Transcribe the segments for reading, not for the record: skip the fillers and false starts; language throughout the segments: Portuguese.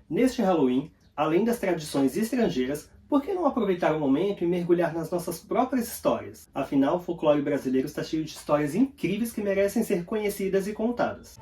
Neste Halloween, além das tradições estrangeiras, por que não aproveitar o momento e mergulhar nas nossas próprias histórias? Afinal, o folclore brasileiro está cheio de histórias incríveis que merecem ser conhecidas e contadas.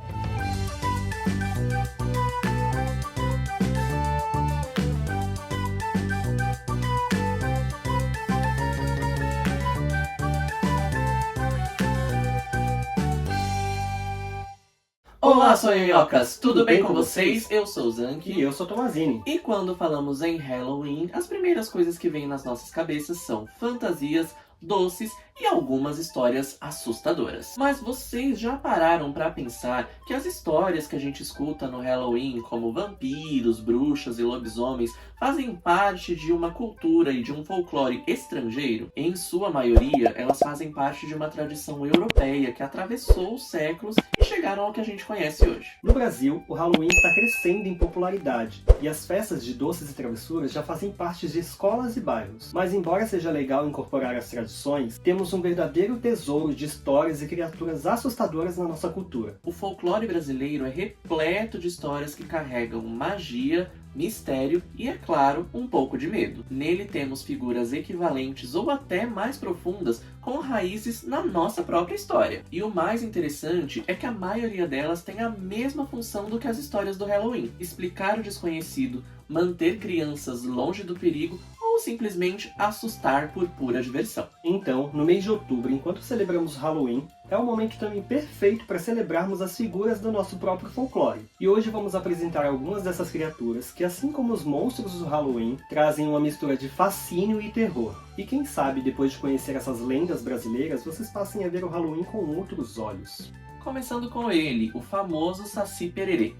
Olá, sonhocas! Tudo bem com vocês? Eu sou o Zank. E eu sou Tomazini. E quando falamos em Halloween, as primeiras coisas que vêm nas nossas cabeças são fantasias, doces e algumas histórias assustadoras. Mas vocês já pararam pra pensar que as histórias que a gente escuta no Halloween, como vampiros, bruxas e lobisomens, fazem parte de uma cultura e de um folclore estrangeiro? Em sua maioria, elas fazem parte de uma tradição europeia que atravessou os séculos e chegaram ao que a gente conhece hoje. No Brasil, o Halloween está crescendo em popularidade, e as festas de doces e travessuras já fazem parte de escolas e bairros. Mas embora seja legal incorporar as tradições, temos um verdadeiro tesouro de histórias e criaturas assustadoras na nossa cultura. O folclore brasileiro é repleto de histórias que carregam magia, mistério e, é claro, um pouco de medo. Nele temos figuras equivalentes ou até mais profundas com raízes na nossa própria história. E o mais interessante é que a maioria delas tem a mesma função do que as histórias do Halloween: explicar o desconhecido, manter crianças longe do perigo ou simplesmente assustar por pura diversão. Então, no mês de outubro, enquanto celebramos o Halloween, é o momento também perfeito para celebrarmos as figuras do nosso próprio folclore. E hoje vamos apresentar algumas dessas criaturas que, assim como os monstros do Halloween, trazem uma mistura de fascínio e terror. E quem sabe, depois de conhecer essas lendas brasileiras, vocês passem a ver o Halloween com outros olhos. Começando com ele, o famoso Saci Pererê.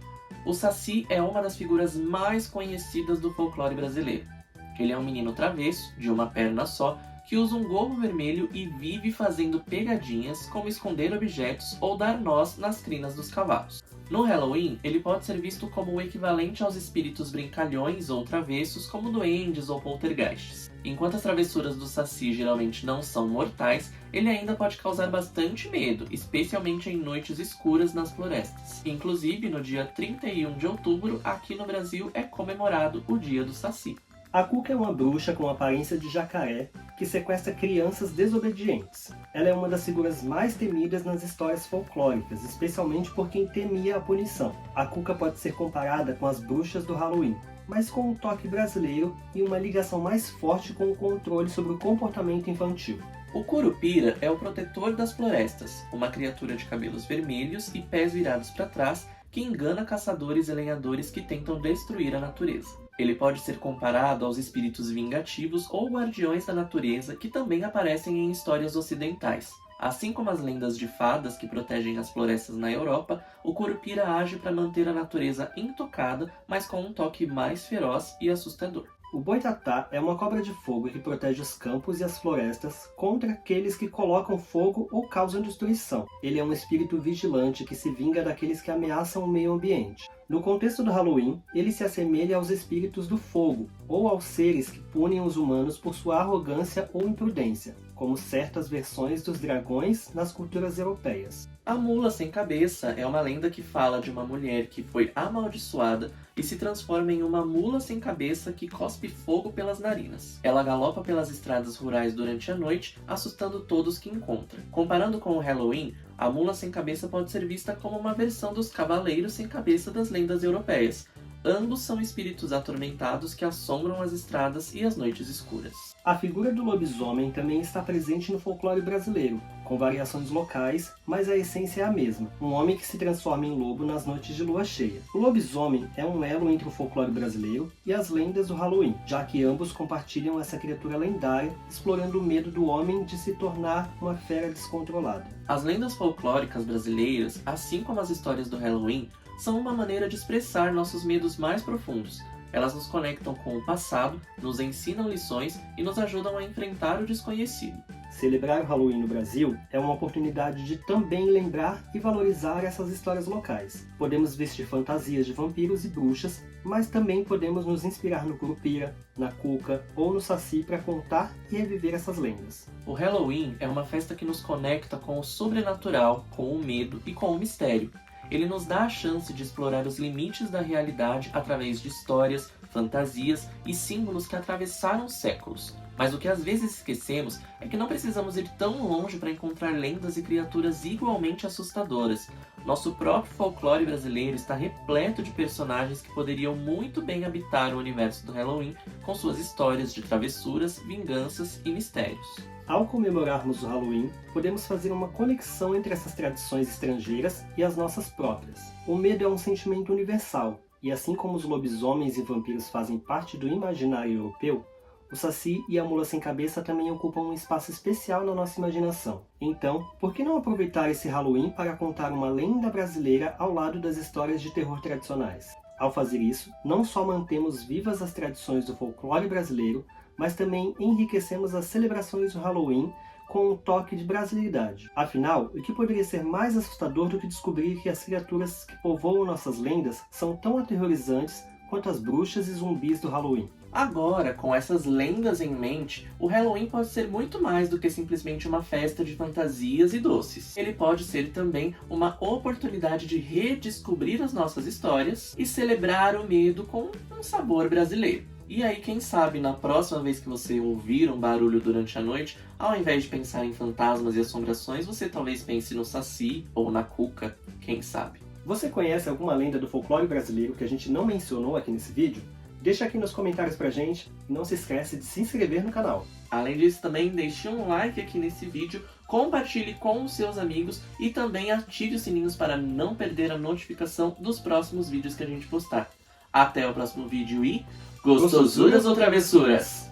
O Saci é uma das figuras mais conhecidas do folclore brasileiro. Ele é um menino travesso, de uma perna só, que usa um gorro vermelho e vive fazendo pegadinhas como esconder objetos ou dar nós nas crinas dos cavalos. No Halloween, ele pode ser visto como o equivalente aos espíritos brincalhões ou travessos, como duendes ou poltergeists. Enquanto as travessuras do Saci geralmente não são mortais, ele ainda pode causar bastante medo, especialmente em noites escuras nas florestas. Inclusive, no dia 31 de outubro, aqui no Brasil, é comemorado o Dia do Saci. A Cuca é uma bruxa com aparência de jacaré que sequestra crianças desobedientes. Ela é uma das figuras mais temidas nas histórias folclóricas, especialmente por quem temia a punição. A Cuca pode ser comparada com as bruxas do Halloween, mas com um toque brasileiro e uma ligação mais forte com o controle sobre o comportamento infantil. O Curupira é o protetor das florestas, uma criatura de cabelos vermelhos e pés virados para trás que engana caçadores e lenhadores que tentam destruir a natureza. Ele pode ser comparado aos espíritos vingativos ou guardiões da natureza que também aparecem em histórias ocidentais. Assim como as lendas de fadas que protegem as florestas na Europa, o Curupira age para manter a natureza intocada, mas com um toque mais feroz e assustador. O Boitatá é uma cobra de fogo que protege os campos e as florestas contra aqueles que colocam fogo ou causam destruição. Ele é um espírito vigilante que se vinga daqueles que ameaçam o meio ambiente. No contexto do Halloween, ele se assemelha aos espíritos do fogo, ou aos seres que punem os humanos por sua arrogância ou imprudência, como certas versões dos dragões nas culturas europeias. A Mula Sem Cabeça é uma lenda que fala de uma mulher que foi amaldiçoada e se transforma em uma mula sem cabeça que cospe fogo pelas narinas. Ela galopa pelas estradas rurais durante a noite, assustando todos que encontra. Comparando com o Halloween, a Mula Sem Cabeça pode ser vista como uma versão dos Cavaleiros Sem Cabeça das lendas europeias. Ambos são espíritos atormentados que assombram as estradas e as noites escuras. A figura do lobisomem também está presente no folclore brasileiro, com variações locais, mas a essência é a mesma: um homem que se transforma em lobo nas noites de lua cheia. O lobisomem é um elo entre o folclore brasileiro e as lendas do Halloween, já que ambos compartilham essa criatura lendária, explorando o medo do homem de se tornar uma fera descontrolada. As lendas folclóricas brasileiras, assim como as histórias do Halloween, são uma maneira de expressar nossos medos mais profundos. Elas nos conectam com o passado, nos ensinam lições e nos ajudam a enfrentar o desconhecido. Celebrar o Halloween no Brasil é uma oportunidade de também lembrar e valorizar essas histórias locais. Podemos vestir fantasias de vampiros e bruxas, mas também podemos nos inspirar no Curupira, na Cuca ou no Saci para contar e reviver essas lendas. O Halloween é uma festa que nos conecta com o sobrenatural, com o medo e com o mistério. Ele nos dá a chance de explorar os limites da realidade através de histórias, fantasias e símbolos que atravessaram séculos. Mas o que às vezes esquecemos é que não precisamos ir tão longe para encontrar lendas e criaturas igualmente assustadoras. Nosso próprio folclore brasileiro está repleto de personagens que poderiam muito bem habitar o universo do Halloween com suas histórias de travessuras, vinganças e mistérios. Ao comemorarmos o Halloween, podemos fazer uma conexão entre essas tradições estrangeiras e as nossas próprias. O medo é um sentimento universal, e assim como os lobisomens e vampiros fazem parte do imaginário europeu, o Saci e a Mula Sem Cabeça também ocupam um espaço especial na nossa imaginação. Então, por que não aproveitar esse Halloween para contar uma lenda brasileira ao lado das histórias de terror tradicionais? Ao fazer isso, não só mantemos vivas as tradições do folclore brasileiro, mas também enriquecemos as celebrações do Halloween com um toque de brasilidade. Afinal, o que poderia ser mais assustador do que descobrir que as criaturas que povoam nossas lendas são tão aterrorizantes quanto as bruxas e zumbis do Halloween? Agora, com essas lendas em mente, o Halloween pode ser muito mais do que simplesmente uma festa de fantasias e doces. Ele pode ser também uma oportunidade de redescobrir as nossas histórias e celebrar o medo com um sabor brasileiro. E aí, quem sabe, na próxima vez que você ouvir um barulho durante a noite, ao invés de pensar em fantasmas e assombrações, você talvez pense no Saci ou na Cuca, quem sabe. Você conhece alguma lenda do folclore brasileiro que a gente não mencionou aqui nesse vídeo? Deixa aqui nos comentários pra gente e não se esquece de se inscrever no canal. Além disso, também deixe um like aqui nesse vídeo, compartilhe com os seus amigos e também ative os sininhos para não perder a notificação dos próximos vídeos que a gente postar. Até o próximo vídeo e gostosuras ou travessuras!